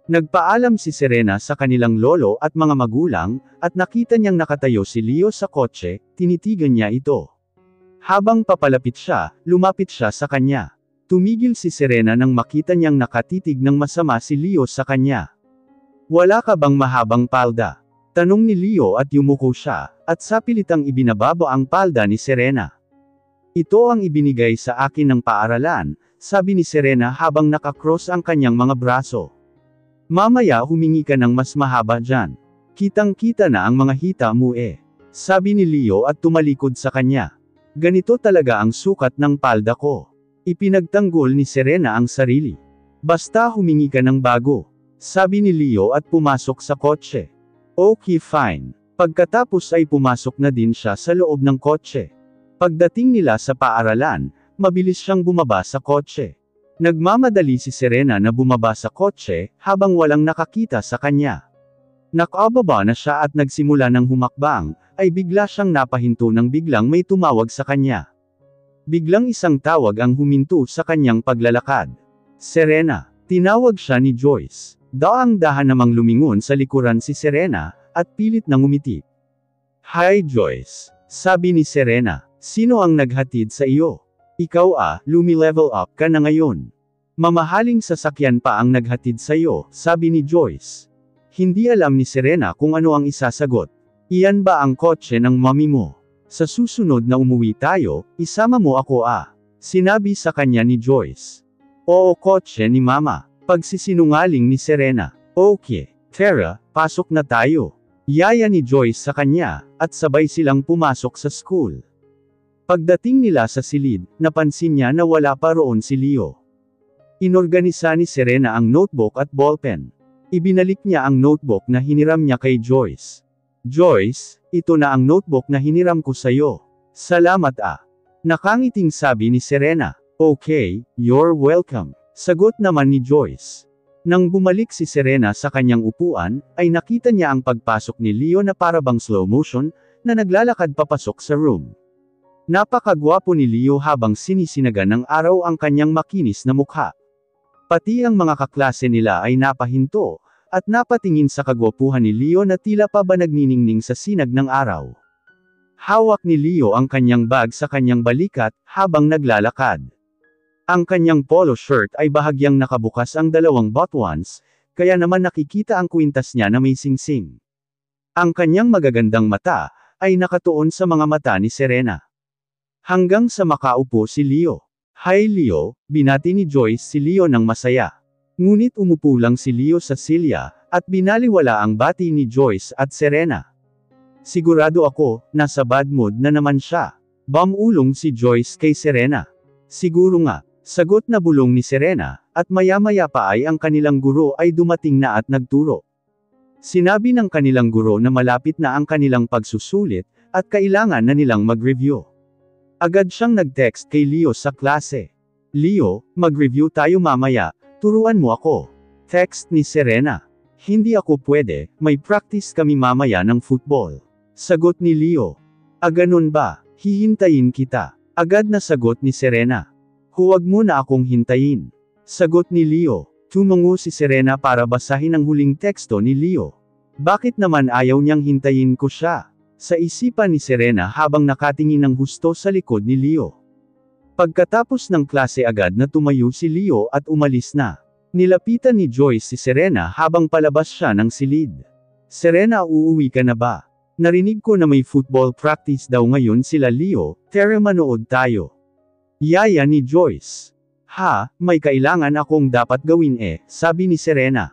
Nagpaalam si Serena sa kanilang lolo at mga magulang, at nakita niyang nakatayo si Leo sa kotse, tinitigan niya ito. Habang papalapit siya, lumapit siya sa kanya. Tumigil si Serena nang makita niyang nakatitig ng masama si Leo sa kanya. "Wala ka bang mahabang palda?" Tanong ni Leo at yumuko siya, at sapilitang ibinababa ang palda ni Serena. "Ito ang ibinigay sa akin ng paaralan," sabi ni Serena habang nakakross ang kanyang mga braso. "Mamaya humingi ka ng mas mahaba dyan. Kitang-kita na ang mga hita mo sabi ni Leo at tumalikod sa kanya. "Ganito talaga ang sukat ng palda ko." Ipinagtanggol ni Serena ang sarili. "Basta humingi ka ng bago," sabi ni Leo at pumasok sa kotse. "Okay fine." Pagkatapos ay pumasok na din siya sa loob ng kotse. Pagdating nila sa paaralan, mabilis siyang bumaba sa kotse. Nagmamadali si Serena na bumaba sa kotse, habang walang nakakita sa kanya. Nakababa na siya at nagsimula ng humakbang, ay bigla siyang napahinto nang biglang may tumawag sa kanya. Biglang isang tawag ang huminto sa kanyang paglalakad. "Serena." Tinawag siya ni Joyce. Daang-dahan namang lumingon sa likuran si Serena, at pilit na ngumiti. "Hi Joyce," sabi ni Serena. "Sino ang naghatid sa iyo? Ikaw lumi-level up ka na ngayon. Mamahaling sasakyan pa ang naghatid sa iyo," sabi ni Joyce. Hindi alam ni Serena kung ano ang isasagot. "Iyan ba ang kotse ng mommy mo? Sa susunod na umuwi tayo, isama mo ako sinabi sa kanya ni Joyce. "Oo, kotse ni mama." Pagsisinungaling ni Serena. "Okay, Tara, pasok na tayo." Yaya ni Joyce sa kanya, at sabay silang pumasok sa school. Pagdating nila sa silid, napansin niya na wala pa roon si Leo. Inorganisa ni Serena ang notebook at ballpen. Ibinalik niya ang notebook na hiniram niya kay Joyce. "Joyce, ito na ang notebook na hiniram ko sa'yo. Salamat Nakangiting sabi ni Serena. "Okay, you're welcome," sagot naman ni Joyce. Nang bumalik si Serena sa kanyang upuan, ay nakita niya ang pagpasok ni Leo na parabang slow motion, na naglalakad papasok sa room. Napakagwapo ni Leo habang sinisinagan ng araw ang kanyang makinis na mukha. Pati ang mga kaklase nila ay napahinto, at napatingin sa kagwapuhan ni Leo na tila pa ba nagniningning sa sinag ng araw. Hawak ni Leo ang kanyang bag sa kanyang balikat, habang naglalakad. Ang kanyang polo shirt ay bahagyang nakabukas ang dalawang buttons, kaya naman nakikita ang kwintas niya na may singsing. Ang kanyang magagandang mata, ay nakatuon sa mga mata ni Serena. Hanggang sa makaupo si Leo. "Hi Leo," binati ni Joyce si Leo ng masaya. Ngunit umupo lang si Leo sa silya, at binaliwala ang bati ni Joyce at Serena. "Sigurado ako, nasa bad mood na naman siya." Bumulong si Joyce kay Serena. "Siguro nga," sagot na bulong ni Serena, at maya-maya pa ay ang kanilang guro ay dumating na at nagturo. Sinabi ng kanilang guro na malapit na ang kanilang pagsusulit, at kailangan na nilang mag-review. Agad siyang nag-text kay Leo sa klase. "Leo, mag-review tayo mamaya, turuan mo ako." Text ni Serena. "Hindi ako pwede, may practice kami mamaya ng football." Sagot ni Leo. "Ganun ba? Hihintayin kita." Agad na sagot ni Serena. "Huwag mo na akong hintayin." Sagot ni Leo. Tumungo si Serena para basahin ang huling teksto ni Leo. Bakit naman ayaw niyang hintayin ko siya? Sa isipan ni Serena habang nakatingin ng husto sa likod ni Leo. Pagkatapos ng klase agad na tumayo si Leo at umalis na. Nilapitan ni Joyce si Serena habang palabas siya ng silid. "Serena, uuwi ka na ba? Narinig ko na may football practice daw ngayon sila Leo, tara manood tayo." Yaya ni Joyce. May kailangan akong dapat gawin sabi ni Serena.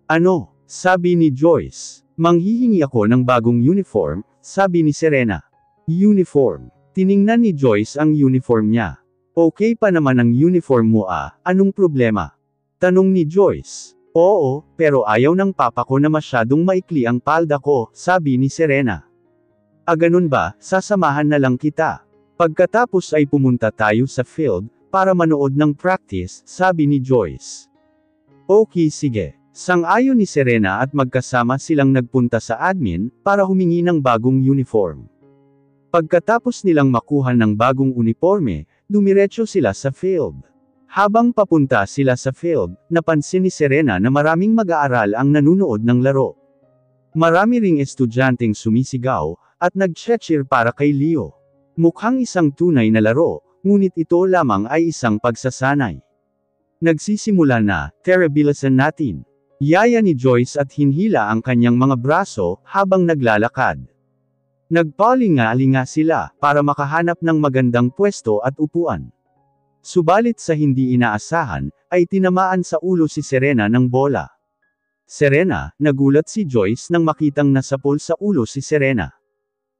"Ano?" sabi ni Joyce. "Manghihingi ako ng bagong uniform," sabi ni Serena. "Uniform?" Tiningnan ni Joyce ang uniform niya. "Okay pa naman ang uniform mo anong problema?" tanong ni Joyce. "Oo, pero ayaw ng papa ko na masyadong maikli ang palda ko," sabi ni Serena. "Ganun ba, sasamahan na lang kita. Pagkatapos ay pumunta tayo sa field, para manood ng practice," sabi ni Joyce. "Okay sige." Sang-ayon ni Serena at magkasama silang nagpunta sa admin, para humingi ng bagong uniform. Pagkatapos nilang makuha ng bagong uniforme, dumiretso sila sa field. Habang papunta sila sa field, napansin ni Serena na maraming mag-aaral ang nanunood ng laro. Marami ring estudyanteng sumisigaw, at nag-cheer para kay Leo. Mukhang isang tunay na laro, ngunit ito lamang ay isang pagsasanay. Nagsisimula na, tara bilisan natin. Yaya ni Joyce at hinhila ang kanyang mga braso, habang naglalakad. Nagpalinga-linga sila, para makahanap ng magandang pwesto at upuan. Subalit sa hindi inaasahan, ay tinamaan sa ulo si Serena ng bola. Serena, nagulat si Joyce nang makitang nasapol sa ulo si Serena.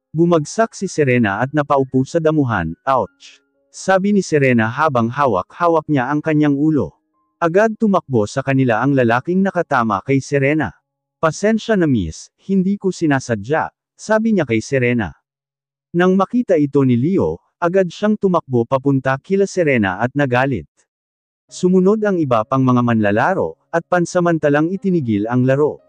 Bumagsak si Serena at napaupo sa damuhan, ouch! Sabi ni Serena habang hawak-hawak niya ang kanyang ulo. Agad tumakbo sa kanila ang lalaking nakatama kay Serena. Pasensya na miss, hindi ko sinasadya, sabi niya kay Serena. Nang makita ito ni Leo, agad siyang tumakbo papunta kila Serena at nagalit. Sumunod ang iba pang mga manlalaro, at pansamantalang itinigil ang laro.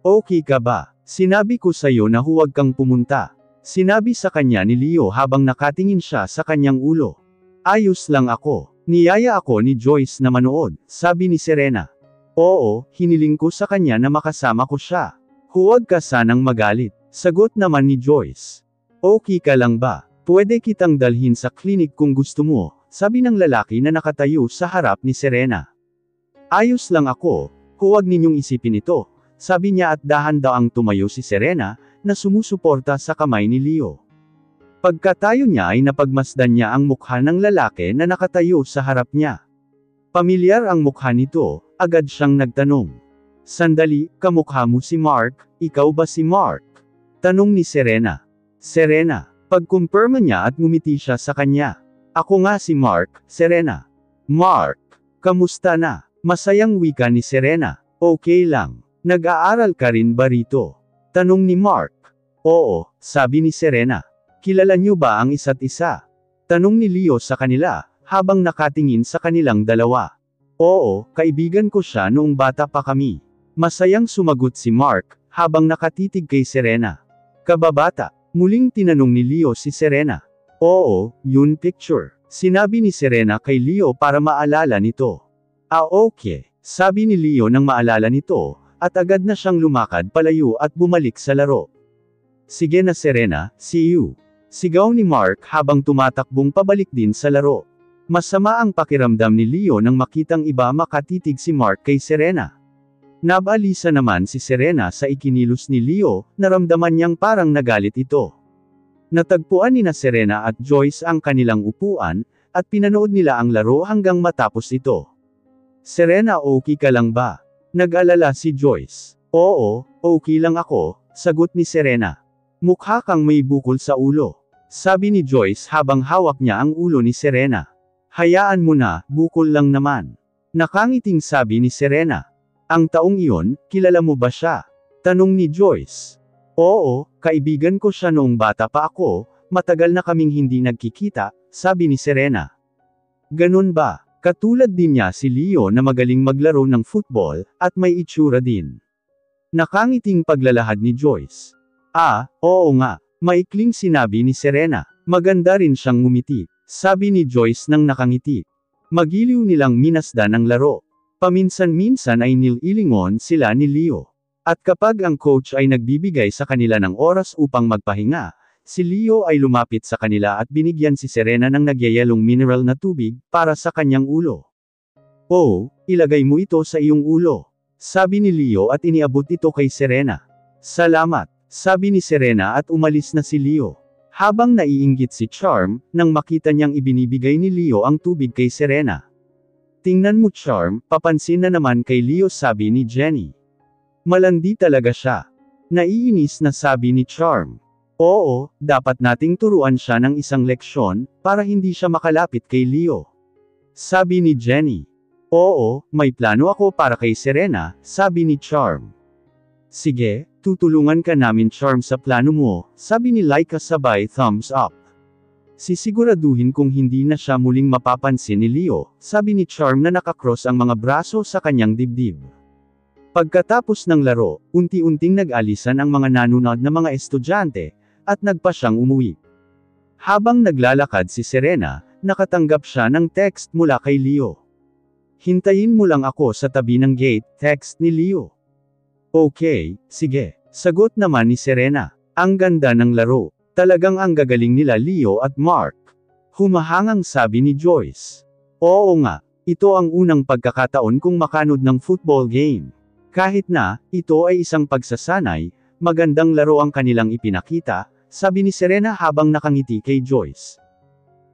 Okay ka ba? Sinabi ko sa'yo na huwag kang pumunta. Sinabi sa kanya ni Leo habang nakatingin siya sa kanyang ulo. Ayos lang ako. Niyaya ako ni Joyce na manood, sabi ni Serena. Oo, hiniling ko sa kanya na makasama ko siya. Huwag ka sanang magalit. Sagot naman ni Joyce. Okay ka lang ba? Pwede kitang dalhin sa klinik kung gusto mo, sabi ng lalaki na nakatayo sa harap ni Serena. Ayos lang ako, huwag ninyong isipin ito, sabi niya at dahan-daang tumayo si Serena, na sumusuporta sa kamay ni Leo. Pagkatayo niya ay napagmasdan niya ang mukha ng lalaki na nakatayo sa harap niya. Pamilyar ang mukha nito, agad siyang nagtanong. Sandali, kamukha mo si Mark, ikaw ba si Mark? Tanong ni Serena. Serena, pagkumpirma niya at ngumiti siya sa kanya. Ako nga si Mark, Serena. Mark, kamusta na? Masayang wika ni Serena. Okay lang. Nag-aaral ka rin ba rito? Tanong ni Mark. Oo, sabi ni Serena. Kilala niyo ba ang isa't isa? Tanong ni Leo sa kanila, habang nakatingin sa kanilang dalawa. Oo, kaibigan ko siya noong bata pa kami. Masayang sumagot si Mark, habang nakatitig kay Serena. Kababata, muling tinanong ni Leo si Serena. Oo, yun picture. Sinabi ni Serena kay Leo para maalala nito. Okay, sabi ni Leo nang maalala nito, at agad na siyang lumakad palayo at bumalik sa laro. Sige na Serena, see you. Sigaw ni Mark habang tumatakbong pabalik din sa laro. Masama ang pakiramdam ni Leo nang makitang iba makatitig si Mark kay Serena. Nabalisa naman si Serena sa ikinilos ni Leo, naramdaman niyang parang nagalit ito. Natagpuan ni Serena at Joyce ang kanilang upuan, at pinanood nila ang laro hanggang matapos ito. Serena, okay ka lang ba? Nag-alala si Joyce. Oo, okay lang ako, sagot ni Serena. Mukha kang may bukol sa ulo. Sabi ni Joyce habang hawak niya ang ulo ni Serena. Hayaan mo na, bukol lang naman. Nakangiting sabi ni Serena. Ang taong iyon, kilala mo ba siya? Tanong ni Joyce. Oo, kaibigan ko siya noong bata pa ako, matagal na kaming hindi nagkikita, sabi ni Serena. Ganun ba? Katulad din niya si Leo na magaling maglaro ng football, at may itsura din. Nakangiting paglalahad ni Joyce. Oo nga, maikling sinabi ni Serena. Maganda rin siyang ngumiti, sabi ni Joyce nang nakangiti. Magiliw nilang minasdan ang laro. Paminsan-minsan ay nililingon sila ni Leo. At kapag ang coach ay nagbibigay sa kanila ng oras upang magpahinga, si Leo ay lumapit sa kanila at binigyan si Serena ng nagyayelong mineral na tubig, para sa kanyang ulo. Oh, ilagay mo ito sa iyong ulo. Sabi ni Leo at iniabot ito kay Serena. Salamat, sabi ni Serena at umalis na si Leo. Habang naiinggit si Charm, nang makita niyang ibinibigay ni Leo ang tubig kay Serena. Tingnan mo Charm, papansin na naman kay Leo, sabi ni Jenny. Malandi talaga siya. Naiinis na sabi ni Charm. Oo, dapat nating turuan siya ng isang leksyon, para hindi siya makalapit kay Leo. Sabi ni Jenny. Oo, may plano ako para kay Serena, sabi ni Charm. Sige, tutulungan ka namin Charm sa plano mo, sabi ni Laika sabay thumbs up. Sisiguraduhin kung hindi na siya muling mapapansin ni Leo, sabi ni Charm na nakakross ang mga braso sa kanyang dibdib. Pagkatapos ng laro, unti-unting nag-alisan ang mga nanonood na mga estudyante, at nagpa siyang umuwi. Habang naglalakad si Serena, nakatanggap siya ng text mula kay Leo. Hintayin mo lang ako sa tabi ng gate, text ni Leo. Okay, sige. Sagot naman ni Serena. Ang ganda ng laro. Talagang ang gagaling nila Leo at Mark. Humahangang sabi ni Joyce. Oo nga, ito ang unang pagkakataon kong makanood ng football game. Kahit na, ito ay isang pagsasanay, magandang laro ang kanilang ipinakita, sabi ni Serena habang nakangiti kay Joyce.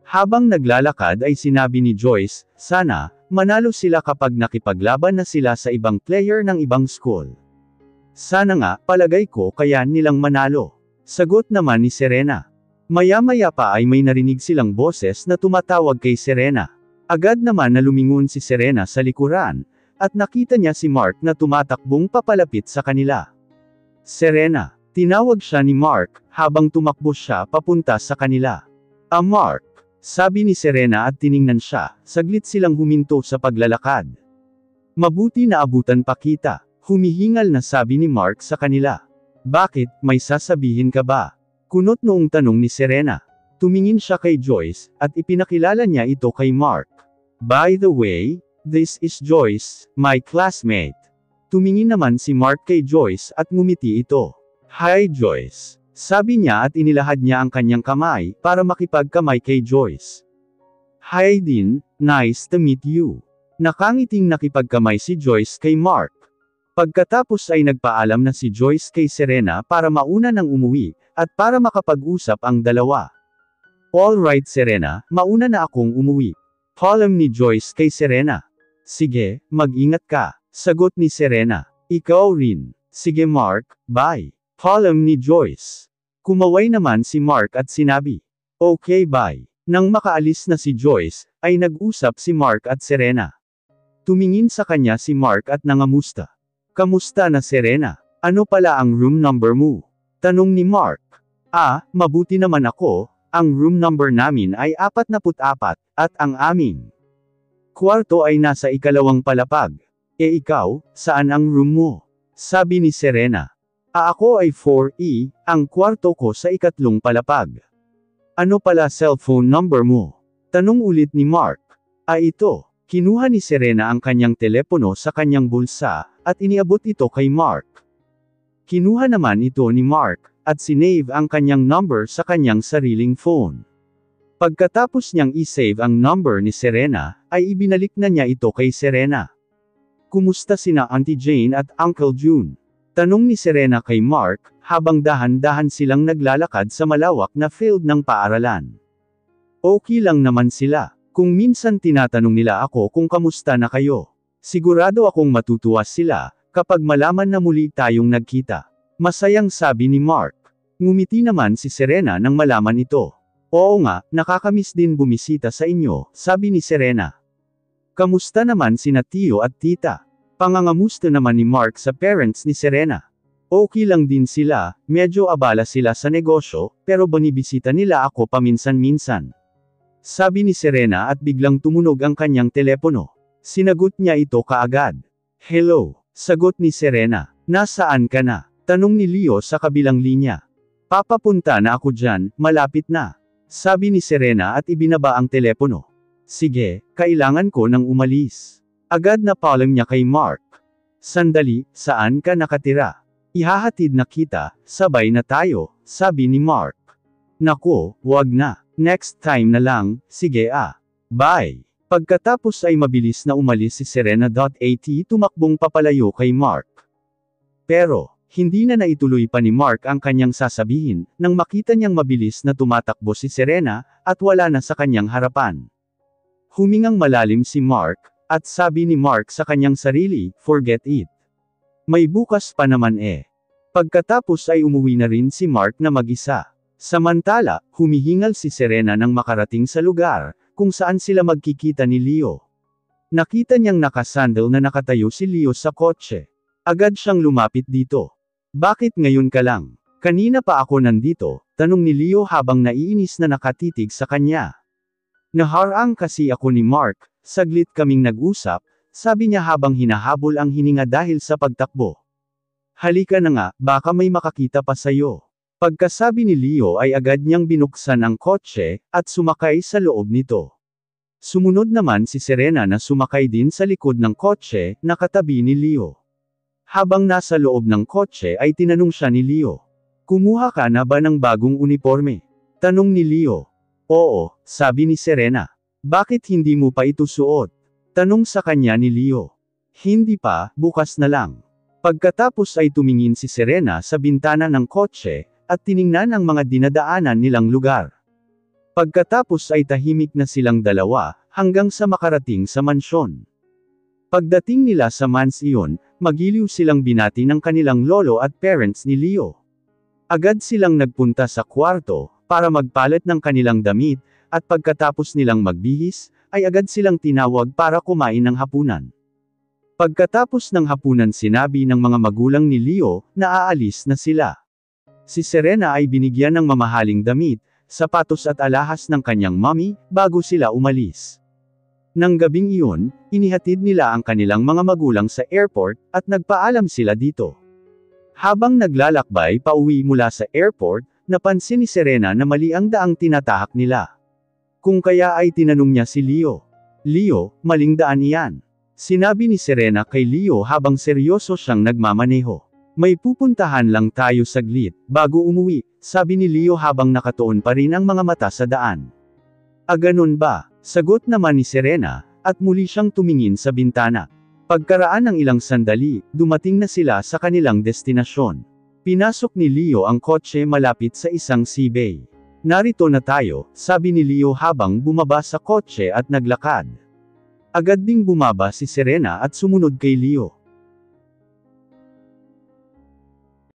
Habang naglalakad ay sinabi ni Joyce, sana, manalo sila kapag nakipaglaban na sila sa ibang player ng ibang school. Sana nga, palagay ko kaya nilang manalo. Sagot naman ni Serena. Maya-maya pa ay may narinig silang boses na tumatawag kay Serena. Agad naman na lumingon si Serena sa likuran, at nakita niya si Mark na tumatakbong papalapit sa kanila. Serena, tinawag siya ni Mark, habang tumakbo siya papunta sa kanila. Mark, sabi ni Serena at tiningnan siya, saglit silang huminto sa paglalakad. Mabuti na abutan pa kita, humihingal na sabi ni Mark sa kanila. Bakit, may sasabihin ka ba? Kunot noong tanong ni Serena. Tumingin siya kay Joyce, at ipinakilala niya ito kay Mark. By the way, this is Joyce, my classmate. Tumingin naman si Mark kay Joyce at ngumiti ito. Hi Joyce. Sabi niya at inilahad niya ang kanyang kamay, para makipagkamay kay Joyce. Hi din, nice to meet you. Nakangiting nakipagkamay si Joyce kay Mark. Pagkatapos ay nagpaalam na si Joyce kay Serena para mauna nang umuwi, at para makapag-usap ang dalawa. Alright Serena, mauna na akong umuwi. Paalam ni Joyce kay Serena. Sige, mag-ingat ka, sagot ni Serena. Ikaw rin. Sige Mark, bye. Paalam ni Joyce. Kumaway naman si Mark at sinabi. Okay bye. Nang makaalis na si Joyce, ay nag-usap si Mark at Serena. Tumingin sa kanya si Mark at nangamusta. Kamusta na Serena? Ano pala ang room number mo? Tanong ni Mark. Mabuti naman ako, ang room number namin ay 44, at ang aming kwarto ay nasa ikalawang palapag. Ikaw, saan ang room mo? Sabi ni Serena. Ako ay 4E, ang kwarto ko sa ikatlong palapag. Ano pala cellphone number mo? Tanong ulit ni Mark. Ito. Kinuha ni Serena ang kanyang telepono sa kanyang bulsa, at iniabot ito kay Mark. Kinuha naman ito ni Mark, at sinave ang kanyang number sa kanyang sariling phone. Pagkatapos niyang isave ang number ni Serena, ay ibinalik na niya ito kay Serena. Kumusta sina Auntie Jane at Uncle June? Tanong ni Serena kay Mark, habang dahan-dahan silang naglalakad sa malawak na field ng paaralan. Okay lang naman sila. Kung minsan tinatanong nila ako kung kamusta na kayo. Sigurado akong matutuwa sila, kapag malaman na muli tayong nagkita. Masayang sabi ni Mark. Ngumiti naman si Serena nang malaman ito. Oo nga, nakakamiss din bumisita sa inyo, sabi ni Serena. Kamusta naman sina Tio at Tita? Pangangamusta naman ni Mark sa parents ni Serena. Okay lang din sila, medyo abala sila sa negosyo, pero binibisita nila ako paminsan-minsan. Sabi ni Serena at biglang tumunog ang kanyang telepono. Sinagot niya ito kaagad. Hello, sagot ni Serena. Nasaan ka na? Tanong ni Leo sa kabilang linya. Papapunta na ako dyan, malapit na. Sabi ni Serena at ibinaba ang telepono. Sige, kailangan ko nang umalis. Agad na paalam niya kay Mark. Sandali, saan ka nakatira? Ihahatid na kita, sabay na tayo, sabi ni Mark. Nako, wag na. Next time na lang, sige Bye. Pagkatapos ay mabilis na umalis si Serena. Tumakbong papalayo kay Mark. Pero, hindi na naituloy pa ni Mark ang kanyang sasabihin, nang makita niyang mabilis na tumatakbo si Serena, at wala na sa kanyang harapan. Humingang malalim si Mark, at sabi ni Mark sa kanyang sarili, forget it. May bukas pa naman Pagkatapos ay umuwi na rin si Mark na mag-isa. Samantala, humihingal si Serena nang makarating sa lugar, kung saan sila magkikita ni Leo. Nakita niyang nakasandal na nakatayo si Leo sa kotse. Agad siyang lumapit dito. Bakit ngayon ka lang? Kanina pa ako nandito, tanong ni Leo habang naiinis na nakatitig sa kanya. Naharang kasi ako ni Mark, saglit kaming nag-usap, sabi niya habang hinahabol ang hininga dahil sa pagtakbo. Halika na nga, baka may makakita pa sayo. Pagkasabi ni Leo ay agad niyang binuksan ang kotse, at sumakay sa loob nito. Sumunod naman si Serena na sumakay din sa likod ng kotse, na katabi ni Leo. Habang nasa loob ng kotse ay tinanong siya ni Leo. Kumuha ka na ba ng bagong uniforme? Tanong ni Leo. Oo, sabi ni Serena. Bakit hindi mo pa ito suot? Tanong sa kanya ni Leo. Hindi pa, bukas na lang. Pagkatapos ay tumingin si Serena sa bintana ng kotse, at tiningnan ang mga dinadaanan nilang lugar. Pagkatapos ay tahimik na silang dalawa, hanggang sa makarating sa mansyon. Pagdating nila sa mansyon, magiliw silang binati ng kanilang lolo at parents ni Leo. Agad silang nagpunta sa kwarto, para magpalit ng kanilang damit, at pagkatapos nilang magbihis, ay agad silang tinawag para kumain ng hapunan. Pagkatapos ng hapunan sinabi ng mga magulang ni Leo, na aalis na sila. Si Serena ay binigyan ng mamahaling damit, sapatos at alahas ng kanyang mommy, bago sila umalis. Nang gabing iyon, inihatid nila ang kanilang mga magulang sa airport, at nagpaalam sila dito. Habang naglalakbay pauwi mula sa airport, napansin ni Serena na mali ang daang tinatahak nila. Kung kaya ay tinanong niya si Leo. Leo, maling daan iyan. Sinabi ni Serena kay Leo habang seryoso siyang nagmamaneho. May pupuntahan lang tayo saglit, bago umuwi, sabi ni Leo habang nakatuon pa rin ang mga mata sa daan. Ganun ba? Sagot naman ni Serena, at muli siyang tumingin sa bintana. Pagkaraan ng ilang sandali, dumating na sila sa kanilang destinasyon. Pinasok ni Leo ang kotse malapit sa isang seabay. Narito na tayo, sabi ni Leo habang bumaba sa kotse at naglakad. Agad ding bumaba si Serena at sumunod kay Leo.